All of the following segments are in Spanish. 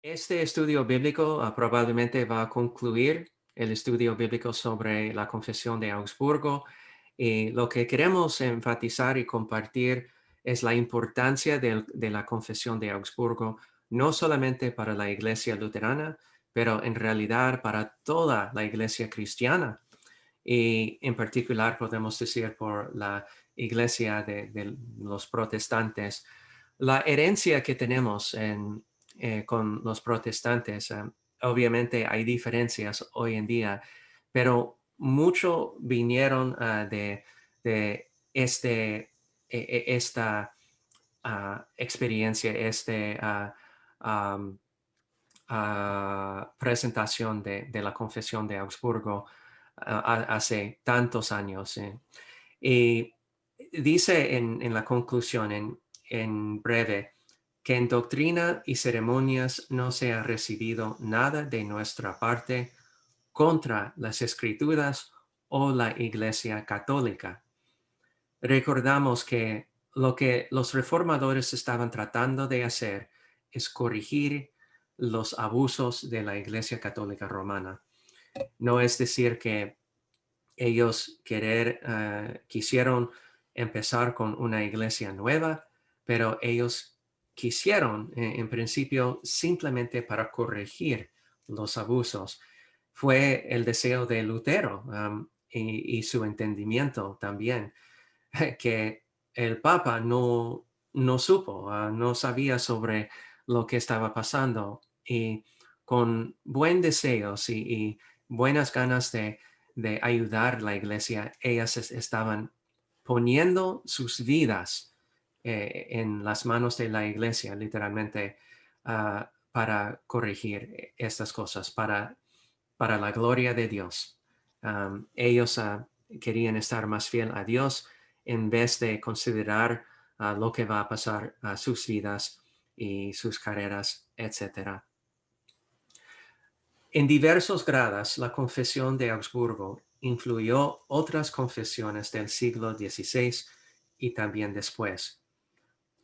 Este estudio bíblico probablemente va a concluir el estudio bíblico sobre la Confesión de Augsburgo y lo que queremos enfatizar y compartir es la importancia de la Confesión de Augsburgo, no solamente para la Iglesia luterana, pero en realidad para toda la Iglesia cristiana. Y en particular podemos decir por la Iglesia de los protestantes. La herencia que tenemos con los protestantes, obviamente hay diferencias hoy en día, pero mucho vinieron de esta experiencia, am, presentación de la Confesión de Augsburgo hace tantos años. Y dice en la conclusión, en breve, que en doctrina y ceremonias no se ha recibido nada de nuestra parte contra las Escrituras o la Iglesia Católica. Recordamos que lo que los reformadores estaban tratando de hacer es corregir los abusos de la Iglesia Católica Romana. No es decir que ellos quisieron empezar con una iglesia nueva, pero ellos quisieron, en principio, simplemente para corregir los abusos. Fue el deseo de Lutero, y su entendimiento también, que el Papa no supo, no sabía sobre lo que estaba pasando y con buen deseos y buenas ganas de ayudar a la iglesia, ellas estaban poniendo sus vidas en las manos de la iglesia, literalmente, para corregir estas cosas, para la gloria de Dios. Ellos querían estar más fiel a Dios en vez de considerar lo que va a pasar a sus vidas y sus carreras, etc. En diversos grados, la Confesión de Augsburgo influyó otras confesiones del siglo XVI y también después.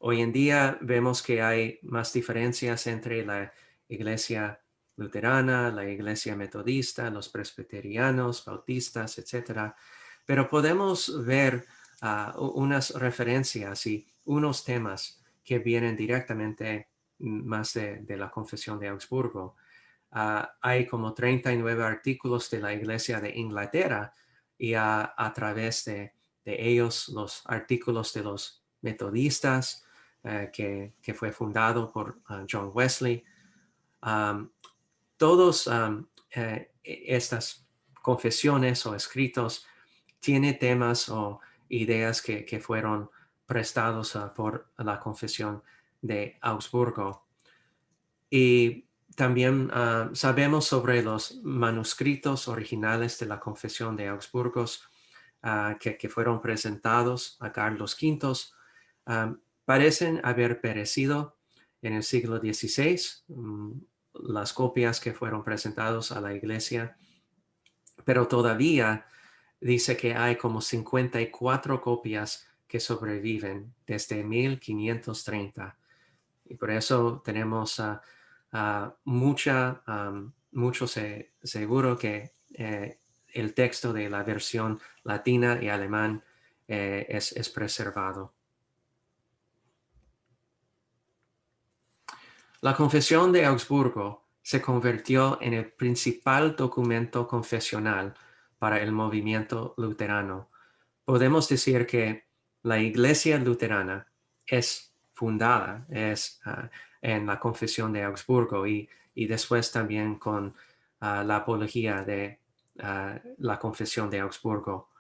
Hoy en día vemos que hay más diferencias entre la Iglesia luterana, la Iglesia metodista, los presbiterianos, bautistas, etc. Pero podemos ver unas referencias y unos temas que vienen directamente más de la Confesión de Augsburgo. Hay como 39 artículos de la Iglesia de Inglaterra y a través de ellos los artículos de los metodistas, que fue fundado por John Wesley. Um, todos estas confesiones o escritos tienen temas o ideas que fueron prestados por la Confesión de Augsburgo. Y también sabemos sobre los manuscritos originales de la Confesión de Augsburgo que fueron presentados a Carlos V. Parecen haber perecido en el siglo XVI, las copias que fueron presentados a la iglesia, pero todavía dice que hay como 54 copias que sobreviven desde 1530. Y por eso tenemos mucho seguro que el texto de la versión latina y alemán es preservado. La Confesión de Augsburgo se convirtió en el principal documento confesional para el movimiento luterano. Podemos decir que la Iglesia luterana es fundada en la Confesión de Augsburgo y después también con la apología de la Confesión de Augsburgo.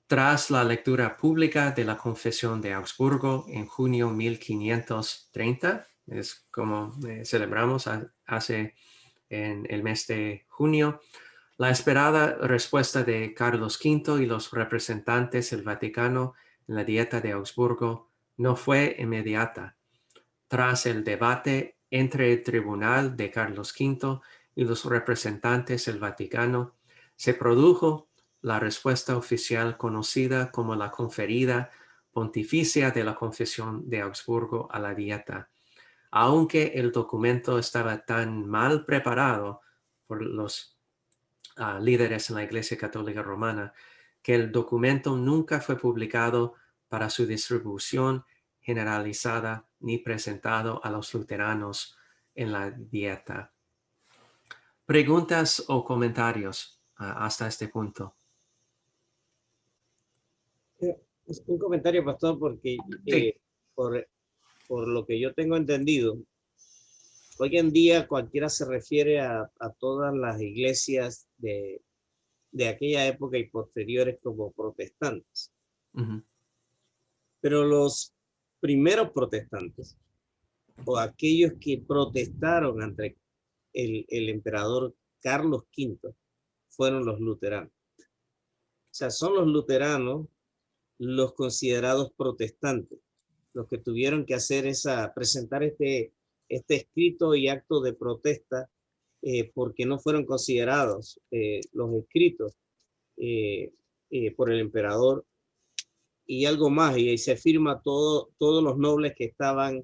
Tras la lectura pública de la Confesión de Augsburgo en junio 1530, es como celebramos hace en el mes de junio, la esperada respuesta de Carlos V y los representantes del Vaticano en la Dieta de Augsburgo no fue inmediata. Tras el debate entre el tribunal de Carlos V y los representantes del Vaticano, se produjo la respuesta oficial conocida como la Conferida Pontificia de la Confesión de Augsburgo a la Dieta. aunque el documento estaba tan mal preparado por los líderes en la Iglesia Católica Romana, que el documento nunca fue publicado para su distribución generalizada ni presentado a los luteranos en la dieta. ¿Preguntas o comentarios hasta este punto? Un comentario, pastor, porque Sí. por, por lo que yo tengo entendido, hoy en día cualquiera se refiere a todas las iglesias de aquella época y posteriores como protestantes. Ujú. Pero los primeros protestantes, o aquellos que protestaron ante el emperador Carlos V, fueron los luteranos. O sea, son los luteranos los considerados protestantes, los que tuvieron que hacer presentar este escrito y acto de protesta, porque no fueron considerados los escritos por el emperador y algo más, y ahí se firma todos los nobles que estaban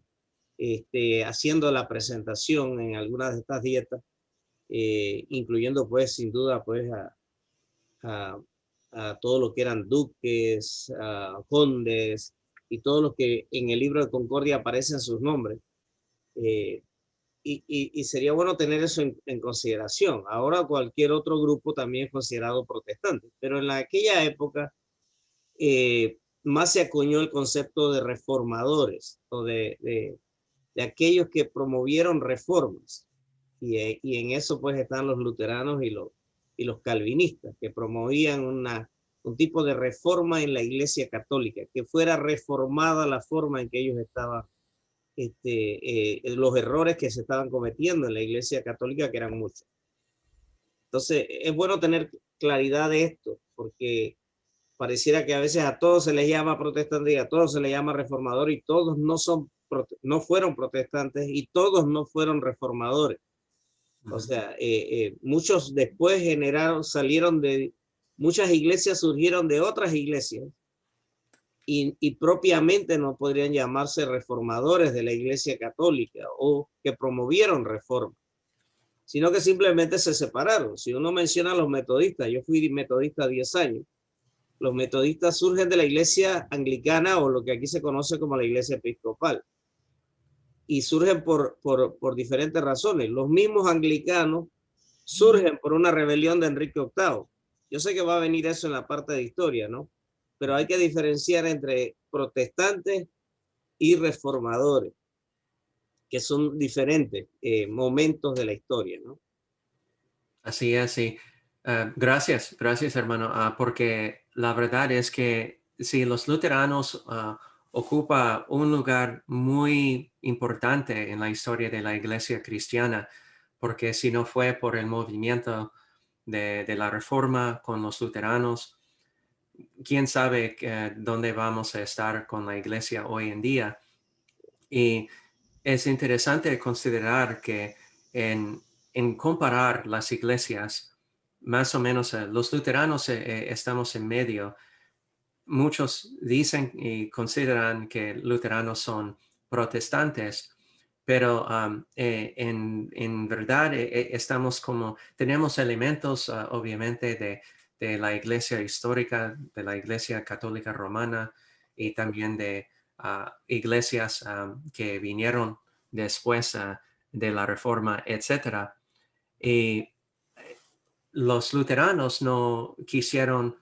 haciendo la presentación en algunas de estas dietas, incluyendo pues sin duda pues a, a todo lo que eran duques, condes y todos los que en el libro de Concordia aparecen sus nombres. Eh, y sería bueno tener eso en consideración. Ahora cualquier otro grupo también es considerado protestante, pero en aquella época más se acuñó el concepto de reformadores o de aquellos que promovieron reformas. Y en eso pues están los luteranos y los calvinistas, que promovían un tipo de reforma en la Iglesia Católica, que fuera reformada la forma en que ellos estaban, los errores que se estaban cometiendo en la Iglesia Católica, que eran muchos. Entonces, es bueno tener claridad de esto, porque pareciera que a veces a todos se les llama protestante y a todos se les llama reformador, y todos no fueron protestantes y todos no fueron reformadores. O sea, muchos después muchas iglesias surgieron de otras iglesias y propiamente no podrían llamarse reformadores de la Iglesia Católica o que promovieron reforma, sino que simplemente se separaron. Si uno menciona a los metodistas, yo fui metodista 10 años, los metodistas surgen de la iglesia anglicana o lo que aquí se conoce como la iglesia episcopal. Y surgen por diferentes razones. Los mismos anglicanos surgen por una rebelión de Enrique VIII. Yo sé que va a venir eso en la parte de historia, ¿no? Pero hay que diferenciar entre protestantes y reformadores, que son diferentes momentos de la historia, ¿no? Así es, sí. Gracias, hermano, porque la verdad es que sí, los luteranos ocupan un lugar muy importante en la historia de la iglesia cristiana, porque si no fue por el movimiento de la Reforma con los luteranos, quién sabe dónde vamos a estar con la iglesia hoy en día. Y es interesante considerar que en comparar las iglesias, más o menos los luteranos estamos en medio. Muchos dicen y consideran que luteranos son protestantes, pero en verdad tenemos elementos obviamente de la iglesia histórica, de la iglesia católica romana y también de iglesias que vinieron después de la Reforma, etcétera. Y los luteranos no quisieron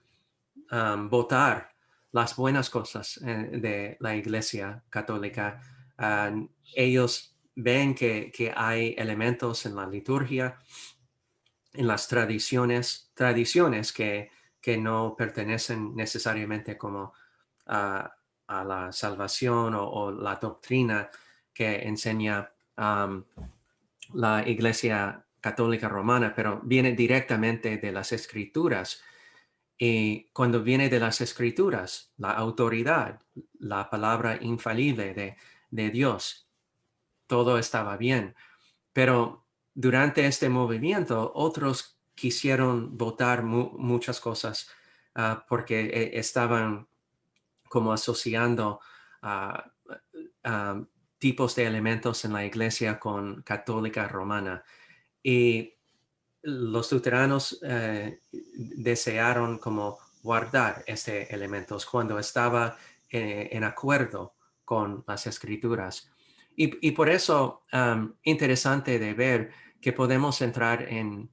votar las buenas cosas de la Iglesia Católica. Ellos ven que hay elementos en la liturgia, en las tradiciones que no pertenecen necesariamente como a la salvación o la doctrina que enseña la Iglesia Católica Romana, pero viene directamente de las Escrituras. Y cuando viene de las Escrituras, la autoridad, la palabra infalible de Dios, todo estaba bien. Pero durante este movimiento, otros quisieron votar muchas cosas porque estaban como asociando ah, ah, tipos de elementos en la iglesia católica romana. Y los luteranos desearon como guardar estos elementos cuando estaba en acuerdo con las escrituras. Y por eso, interesante de ver que podemos entrar en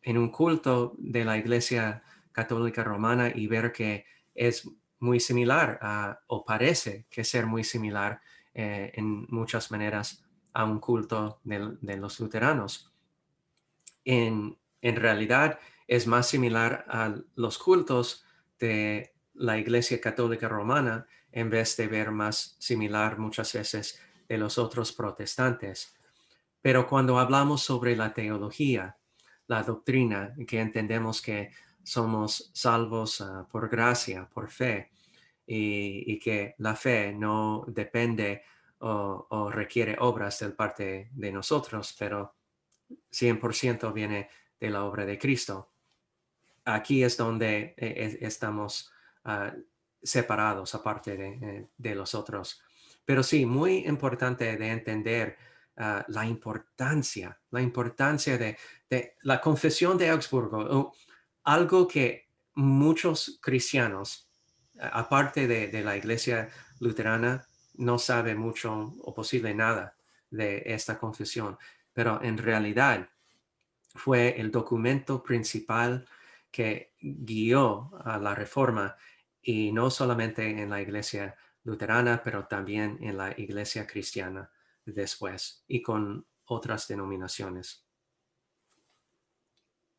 un culto de la Iglesia Católica Romana y ver que es muy similar o parece que ser muy similar en muchas maneras a un culto de los luteranos. En realidad es más similar a los cultos de la Iglesia Católica Romana en vez de ver más similar muchas veces de los otros protestantes. Pero cuando hablamos sobre la teología, la doctrina, que entendemos que somos salvos por gracia, por fe, y que la fe no depende o requiere obras de parte de nosotros, pero 100% viene de la obra de Cristo. Aquí es donde estamos separados aparte de los otros. Pero sí, muy importante de entender la importancia de la confesión de Augsburgo, algo que muchos cristianos, aparte de la iglesia luterana, no sabe mucho o posible nada de esta confesión, pero en realidad fue el documento principal que guió a la reforma, y no solamente en la iglesia luterana, pero también en la iglesia cristiana después y con otras denominaciones.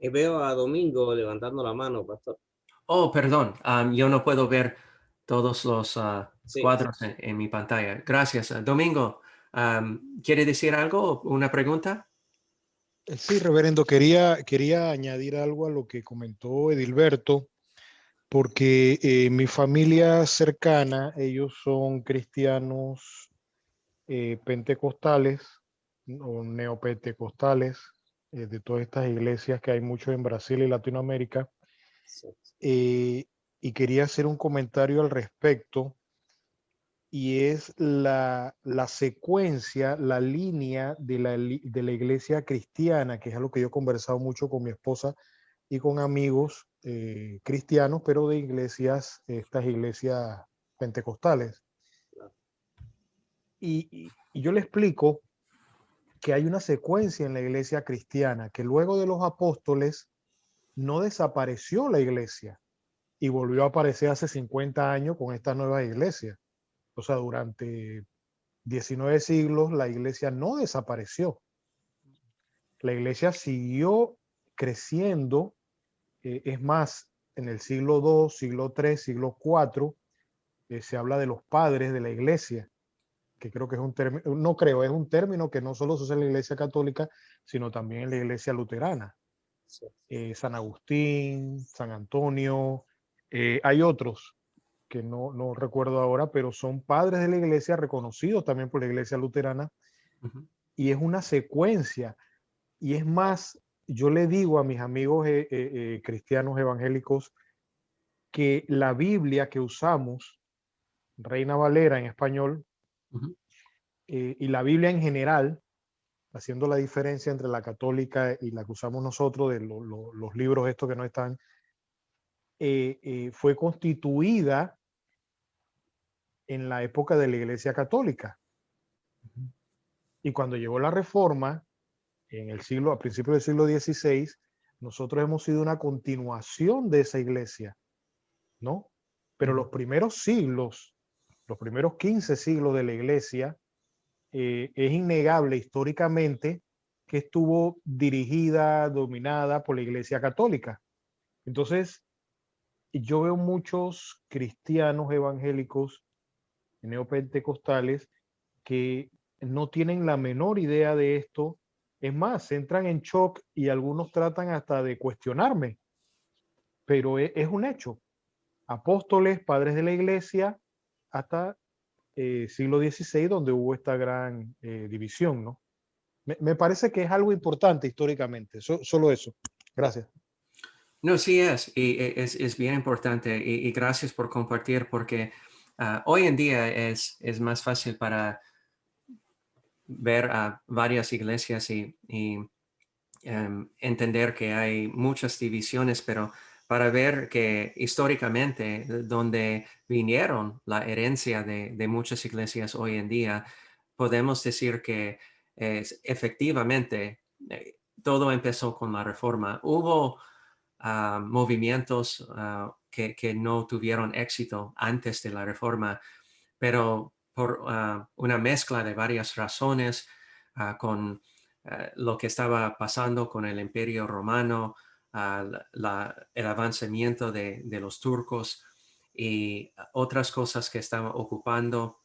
Veo a Domingo levantando la mano, pastor. Oh, perdón, yo no puedo ver todos los Sí, cuadros en mi pantalla. Gracias. Domingo, ¿quiere decir algo? ¿Una pregunta? Sí, reverendo, quería añadir algo a lo que comentó Edilberto, porque mi familia cercana, ellos son cristianos pentecostales o neopentecostales, de todas estas iglesias que hay mucho en Brasil y Latinoamérica, sí. eh, y quería hacer un comentario al respecto, y es la secuencia, la línea de la iglesia cristiana, que es algo que yo he conversado mucho con mi esposa y con amigos cristianos, pero de iglesias, estas iglesias pentecostales. Y yo le explico que hay una secuencia en la iglesia cristiana, que luego de los apóstoles no desapareció la iglesia y volvió a aparecer hace 50 años con esta nueva iglesia. O sea, durante 19 siglos la iglesia no desapareció. La iglesia siguió creciendo. Es más, en el siglo II, siglo III, siglo IV, se habla de los padres de la iglesia, que creo que es un término, no creo, es un término que no solo se usa en la iglesia católica, sino también en la iglesia luterana. Sí. San Agustín, San Antonio, hay otros que no recuerdo ahora, pero son padres de la iglesia reconocidos también por la iglesia luterana, Ujú. y es una secuencia. Y es más, yo le digo a mis amigos cristianos evangélicos que la Biblia que usamos, Reina Valera en español, Ujú. y la Biblia en general, haciendo la diferencia entre la católica y la que usamos nosotros, de los libros estos que no están, fue constituida en la época de la Iglesia Católica. Y cuando llegó la Reforma, a principios del siglo XVI, nosotros hemos sido una continuación de esa iglesia, ¿no? Pero Ujú. los primeros siglos, los primeros 15 siglos de la iglesia, es innegable históricamente que estuvo dirigida, dominada por la iglesia católica. Entonces, yo veo muchos cristianos evangélicos neopentecostales que no tienen la menor idea de esto. Es más, entran en shock y algunos tratan hasta de cuestionarme, pero es un hecho. Apóstoles, padres de la iglesia, hasta siglo XVI, donde hubo esta gran división, ¿no? Me parece que es algo importante históricamente, solo eso. Gracias. No, sí es, y es bien importante, y gracias por compartir, porque hoy en día es más fácil para ver a varias iglesias y entender que hay muchas divisiones, pero para ver que históricamente donde vinieron la herencia de muchas iglesias hoy en día, podemos decir que efectivamente todo empezó con la Reforma. Hubo movimientos que no tuvieron éxito antes de la Reforma, pero por una mezcla de varias razones, con lo que estaba pasando con el Imperio Romano, el avanzamiento de los turcos y otras cosas que estaban ocupando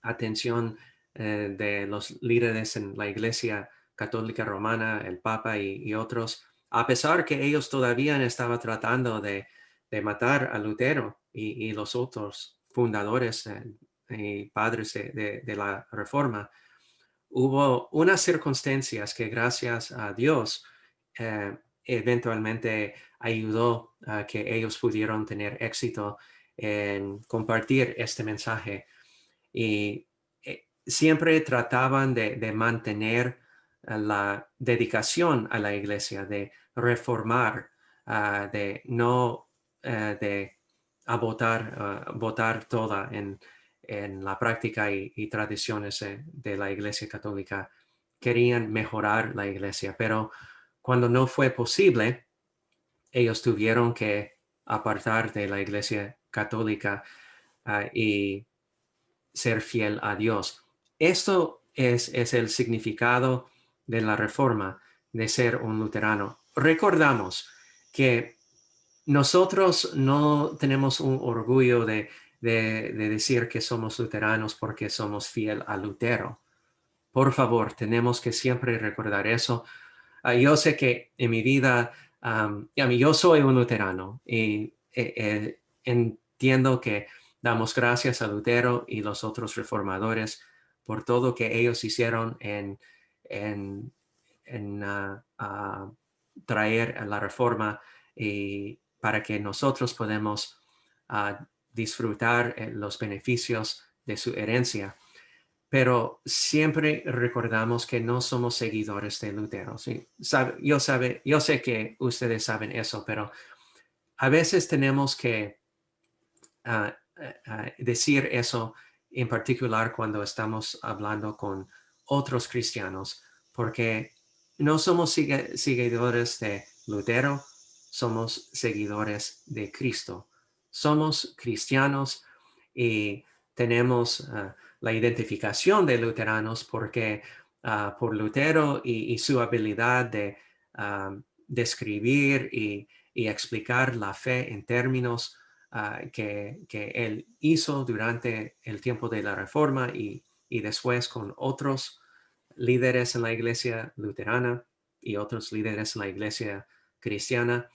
atención de los líderes en la Iglesia Católica Romana, el Papa y otros, a pesar que ellos todavía estaban tratando de matar a Lutero y los otros fundadores y padres de la Reforma. Hubo unas circunstancias que gracias a Dios eventualmente ayudó a que ellos pudieron tener éxito en compartir este mensaje y siempre trataban de mantener la dedicación a la iglesia, de reformar, de no de votar toda en la práctica y tradiciones de la iglesia católica. Querían mejorar la iglesia, pero cuando no fue posible, ellos tuvieron que apartar de la iglesia católica y ser fiel a Dios. Esto es el significado de la reforma, de ser un luterano. Recordamos que nosotros no tenemos un orgullo de decir que somos luteranos porque somos fiel a Lutero. Por favor, tenemos que siempre recordar eso. Yo sé que en mi vida, yo soy un luterano y entiendo que damos gracias a Lutero y los otros reformadores por todo que ellos hicieron en, traer a la reforma y para que nosotros podamos disfrutar los beneficios de su herencia. Pero siempre recordamos que no somos seguidores de Lutero. ¿Sí? Yo sé que ustedes saben eso, pero a veces tenemos que decir eso en particular cuando estamos hablando con otros cristianos, porque no somos seguidores de Lutero, somos seguidores de Cristo. Somos cristianos y tenemos la identificación de luteranos porque por Lutero y su habilidad de describir y explicar la fe en términos que él hizo durante el tiempo de la Reforma y después con otros líderes en la iglesia luterana y otros líderes en la iglesia cristiana.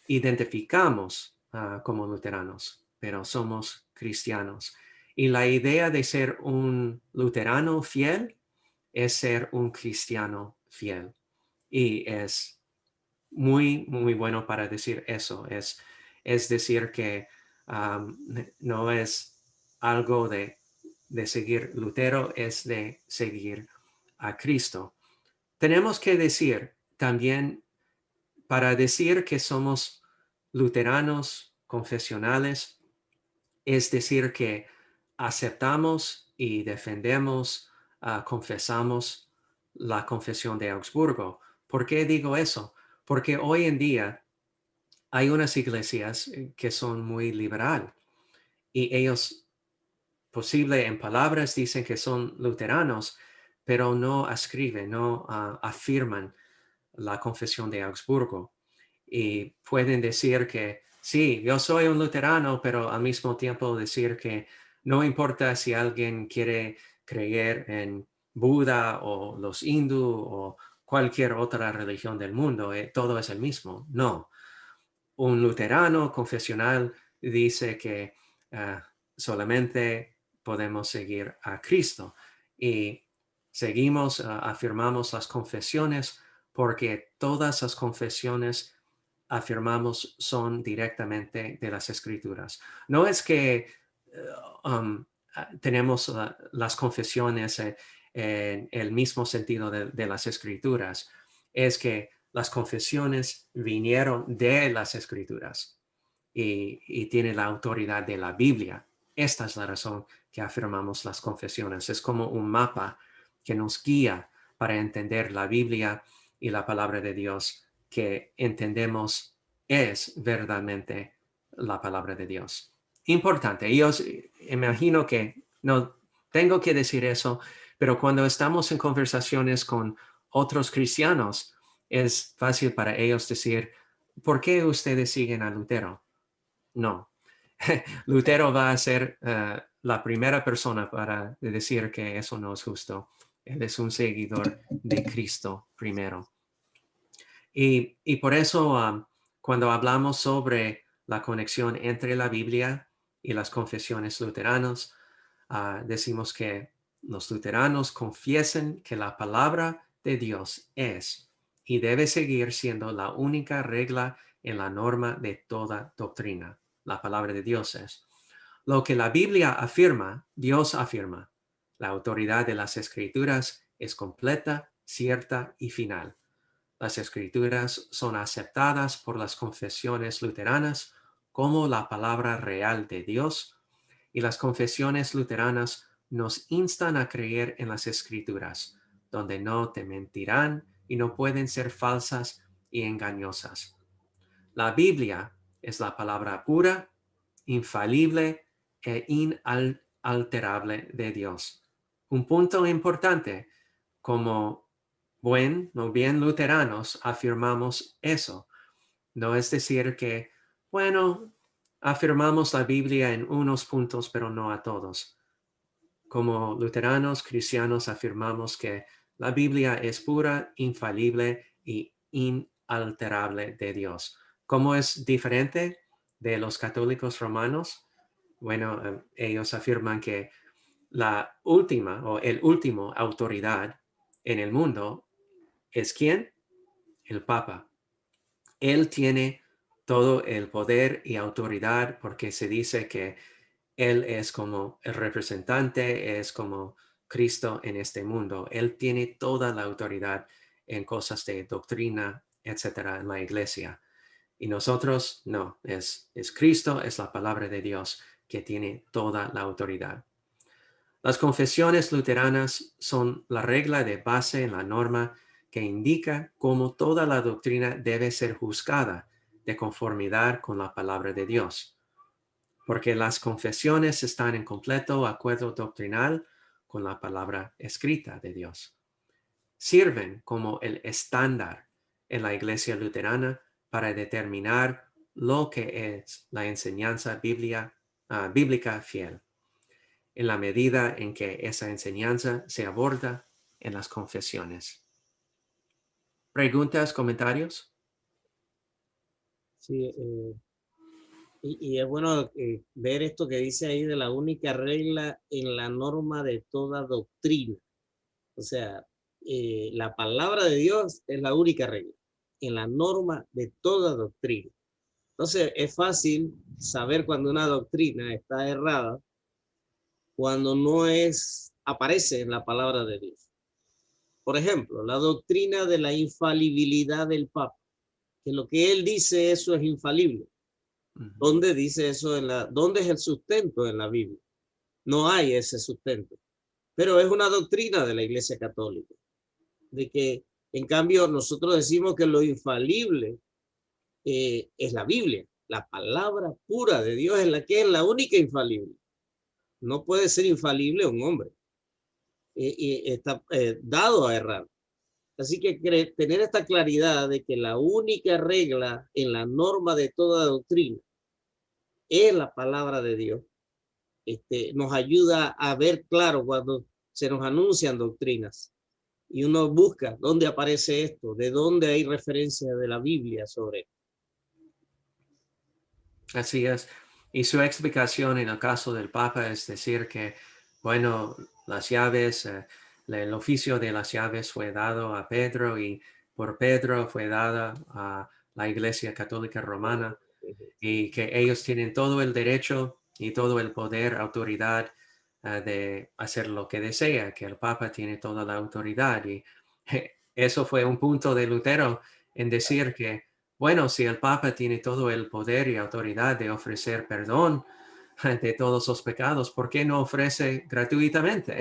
Identificamos como luteranos, pero somos cristianos. Y la idea de ser un luterano fiel es ser un cristiano fiel. Y es muy, muy bueno para decir eso. Es decir que no es algo de seguir Lutero, es de seguir a Cristo. Tenemos que decir también, para decir que somos luteranos confesionales, es decir que aceptamos y defendemos, confesamos la confesión de Augsburgo. ¿Por qué digo eso? Porque hoy en día hay unas iglesias que son muy liberal y ellos posible en palabras dicen que son luteranos, pero no escriben, no afirman la confesión de Augsburgo. Y pueden decir que sí, yo soy un luterano, pero al mismo tiempo decir que no importa si alguien quiere creer en Buda o los hindú o cualquier otra religión del mundo, todo es el mismo. No, un luterano confesional dice que solamente podemos seguir a Cristo y seguimos, afirmamos las confesiones porque todas las confesiones afirmamos son directamente de las Escrituras. No es que tenemos las confesiones en el mismo sentido de las escrituras, es que las confesiones vinieron de las escrituras y tienen la autoridad de la Biblia. Esta es la razón que afirmamos las confesiones. Es como un mapa que nos guía para entender la Biblia y la palabra de Dios, que entendemos es verdaderamente la palabra de Dios. Importante. Yo imagino que no tengo que decir eso, pero cuando estamos en conversaciones con otros cristianos, es fácil para ellos decir, ¿por qué ustedes siguen a Lutero? No. Lutero va a ser la primera persona para decir que eso no es justo. Él es un seguidor de Cristo primero. Y por eso cuando hablamos sobre la conexión entre la Biblia y las confesiones luteranas, decimos que los luteranos confiesen que la palabra de Dios es y debe seguir siendo la única regla en la norma de toda doctrina. La palabra de Dios es. Lo que la Biblia afirma, Dios afirma. La autoridad de las escrituras es completa, cierta y final. Las escrituras son aceptadas por las confesiones luteranas como la palabra real de Dios, y las confesiones luteranas nos instan a creer en las escrituras, donde no te mentirán y no pueden ser falsas y engañosas. La Biblia es la palabra pura, infalible e inalterable de Dios. Un punto importante, como bien luteranos afirmamos eso. No es decir que, bueno, afirmamos la Biblia en unos puntos, pero no a todos. Como luteranos cristianos afirmamos que la Biblia es pura, infalible y inalterable de Dios. ¿Cómo es diferente de los católicos romanos? Bueno, ellos afirman que la última o el último autoridad en el mundo es ¿quién? El Papa. Él tiene todo el poder y autoridad porque se dice que él es como el representante, es como Cristo en este mundo. Él tiene toda la autoridad en cosas de doctrina, etcétera, en la iglesia. Y nosotros no, es Cristo, es la palabra de Dios que tiene toda la autoridad. Las confesiones luteranas son la regla de base en la norma que indica cómo toda la doctrina debe ser juzgada de conformidad con la palabra de Dios, porque las confesiones están en completo acuerdo doctrinal con la palabra escrita de Dios. Sirven como el estándar en la iglesia luterana para determinar lo que es la enseñanza bíblica fiel, en la medida en que esa enseñanza se aborda en las confesiones. ¿Preguntas, comentarios? Sí, y es bueno ver esto que dice ahí de la única regla en la norma de toda doctrina. O sea, la palabra de Dios es la única regla en la norma de toda doctrina. Entonces, es fácil saber cuando una doctrina está errada cuando no aparece en la palabra de Dios. Por ejemplo, la doctrina de la infalibilidad del Papa, que lo que él dice eso es infalible. ¿Dónde dice eso dónde es el sustento en la Biblia? No hay ese sustento. Pero es una doctrina de la Iglesia Católica, de que en cambio nosotros decimos que lo infalible es la Biblia, la palabra pura de Dios es la que es la única infalible. No puede ser infalible un hombre y está dado a errar. Así que tener esta claridad de que la única regla en la norma de toda doctrina es la palabra de Dios, nos ayuda a ver claro cuando se nos anuncian doctrinas y uno busca dónde aparece esto, de dónde hay referencia de la Biblia sobre esto. Así es. Y su explicación en el caso del Papa es decir que, bueno, las llaves, el oficio de las llaves fue dado a Pedro y por Pedro fue dada a la Iglesia Católica Romana y que ellos tienen todo el derecho y todo el poder, autoridad de hacer lo que desea, que el Papa tiene toda la autoridad. Y eso fue un punto de Lutero en decir que, bueno, si el Papa tiene todo el poder y autoridad de ofrecer perdón de todos los pecados, ¿por qué no ofrece gratuitamente?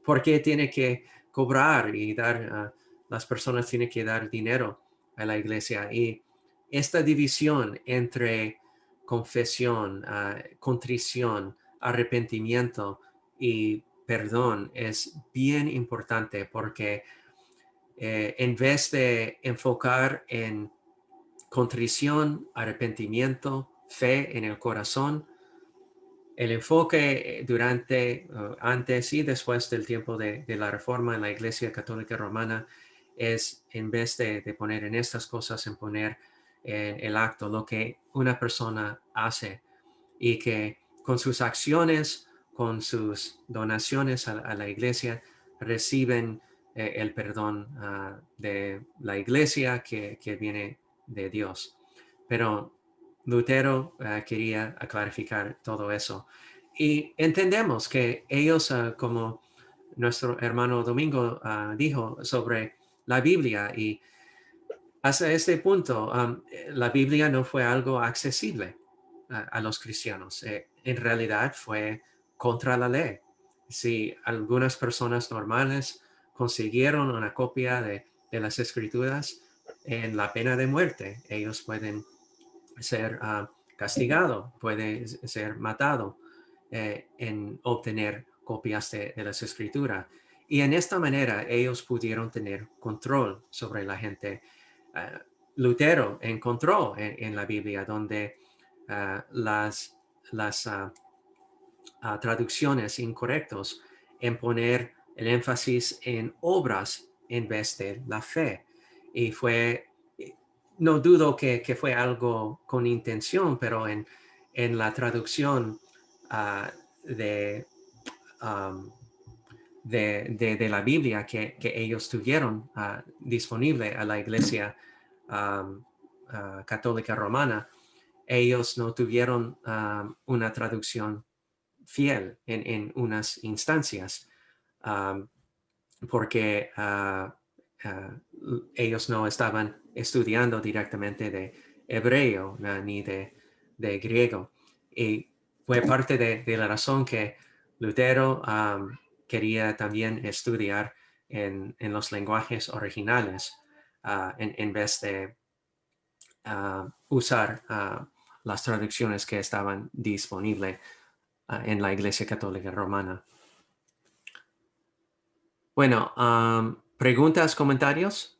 ¿Por qué tiene que cobrar y dar, las personas tienen que dar dinero a la iglesia? Y esta división entre confesión, contrición, arrepentimiento y perdón es bien importante porque en vez de enfocar en contrición, arrepentimiento, fe en el corazón, el enfoque durante, antes y después del tiempo de la Reforma en la Iglesia Católica Romana es, en vez de poner en estas cosas, en poner en el acto lo que una persona hace y que con sus acciones, con sus donaciones a la iglesia, reciben el perdón de la iglesia que viene de Dios. Pero Lutero quería clarificar todo eso. Y entendemos que ellos, como nuestro hermano Domingo dijo sobre la Biblia, y hasta este punto, la Biblia no fue algo accesible a los cristianos. En realidad fue contra la ley. Si algunas personas normales consiguieron una copia de las escrituras en la pena de muerte, ellos pueden ser castigados, puede ser matado en obtener copias de las escrituras. Y en esta manera ellos pudieron tener control sobre la gente. Lutero encontró en la Biblia donde las traducciones incorrectas en poner el énfasis en obras en vez de la fe. Y fue, no dudo que fue algo con intención, pero en la traducción de, um, de la Biblia que ellos tuvieron disponible a la Iglesia Católica Romana, ellos no tuvieron una traducción fiel en unas instancias, porque ellos no estaban estudiando directamente de hebreo ni de griego. Y fue parte de la razón que Lutero quería también estudiar en los lenguajes originales en vez de usar las traducciones que estaban disponibles en la Iglesia Católica Romana. Bueno, ¿preguntas, comentarios?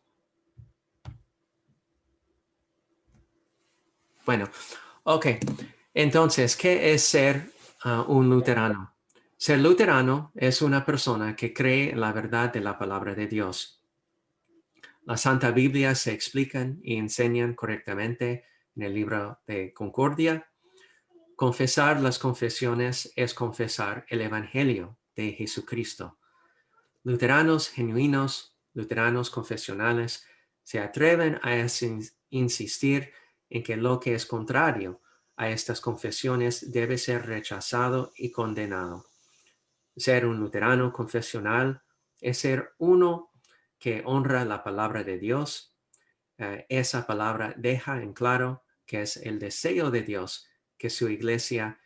Bueno, ok. Entonces, ¿qué es ser un luterano? Ser luterano es una persona que cree en la verdad de la palabra de Dios. La Santa Biblia se explican y enseñan correctamente en el libro de Concordia. Confesar las confesiones es confesar el Evangelio de Jesucristo. Luteranos genuinos, luteranos confesionales, se atreven a insistir en que lo que es contrario a estas confesiones debe ser rechazado y condenado. Ser un luterano confesional es ser uno que honra la palabra de Dios. Esa palabra deja en claro que es el deseo de Dios que su iglesia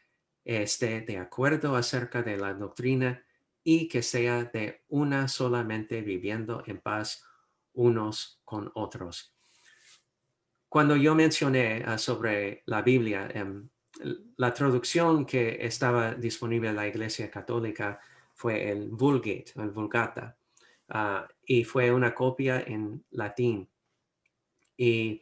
esté de acuerdo acerca de la doctrina y que sea de una solamente viviendo en paz unos con otros. Cuando yo mencioné sobre la Biblia, la traducción que estaba disponible en la Iglesia Católica fue el Vulgate, el Vulgata, y fue una copia en latín. Y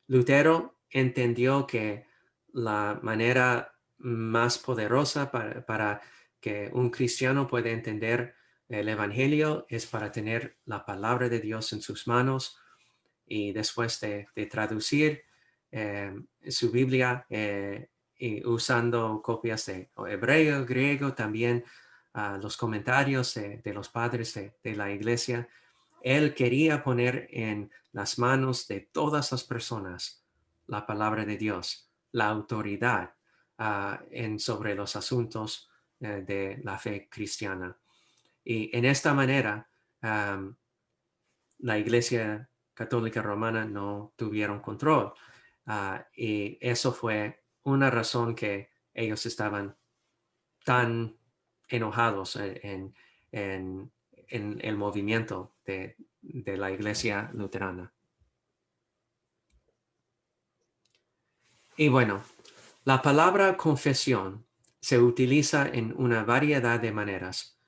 Lutero entendió que la manera más poderosa para que un cristiano pueda entender el Evangelio es para tener la palabra de Dios en sus manos y después de traducir su Biblia y usando copias de hebreo, griego, también los comentarios de los padres de la iglesia. Él quería poner en las manos de todas las personas la palabra de Dios, la autoridad sobre los asuntos de la fe cristiana. Y en esta manera, la Iglesia Católica Romana no tuvieron control. Y eso fue una razón que ellos estaban tan enojados en el movimiento de la Iglesia Luterana. Y bueno, la palabra confesión se utiliza en una variedad de maneras,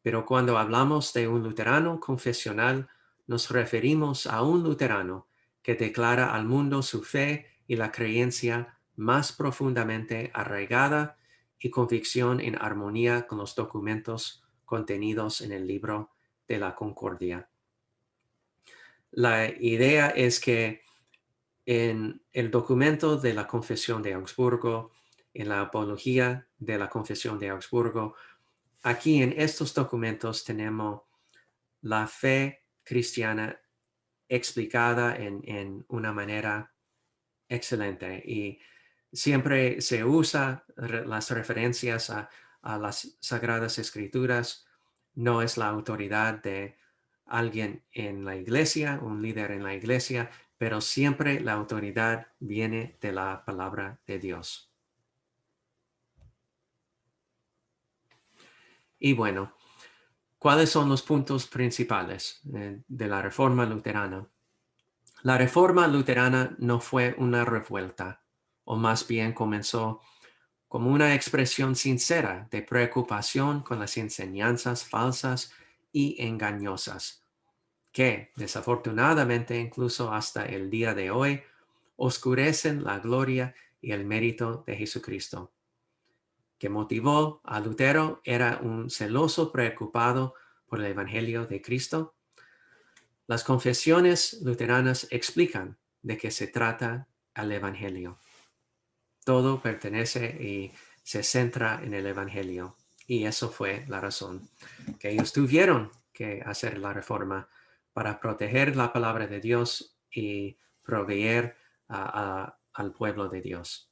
pero cuando hablamos de un luterano confesional, nos referimos a un luterano que declara al mundo su fe y la creencia más profundamente arraigada y convicción en armonía con los documentos contenidos en el libro de la Concordia. La idea es que en el documento de la Confesión de Augsburgo, en la apología de la Confesión de Augsburgo, aquí en estos documentos tenemos la fe cristiana explicada en una manera excelente y siempre se usa las referencias a las Sagradas Escrituras. No es la autoridad de alguien en la iglesia, un líder en la iglesia, pero siempre la autoridad viene de la palabra de Dios. Y bueno, ¿cuáles son los puntos principales de la Reforma Luterana? La Reforma Luterana no fue una revuelta, o más bien comenzó como una expresión sincera de preocupación con las enseñanzas falsas y engañosas, que desafortunadamente incluso hasta el día de hoy oscurecen la gloria y el mérito de Jesucristo. Que motivó a Lutero era un celoso preocupado por el Evangelio de Cristo. Las confesiones luteranas explican de qué se trata el Evangelio. Todo pertenece y se centra en el Evangelio. Y eso fue la razón que ellos tuvieron que hacer la reforma para proteger la palabra de Dios y proveer al pueblo de Dios.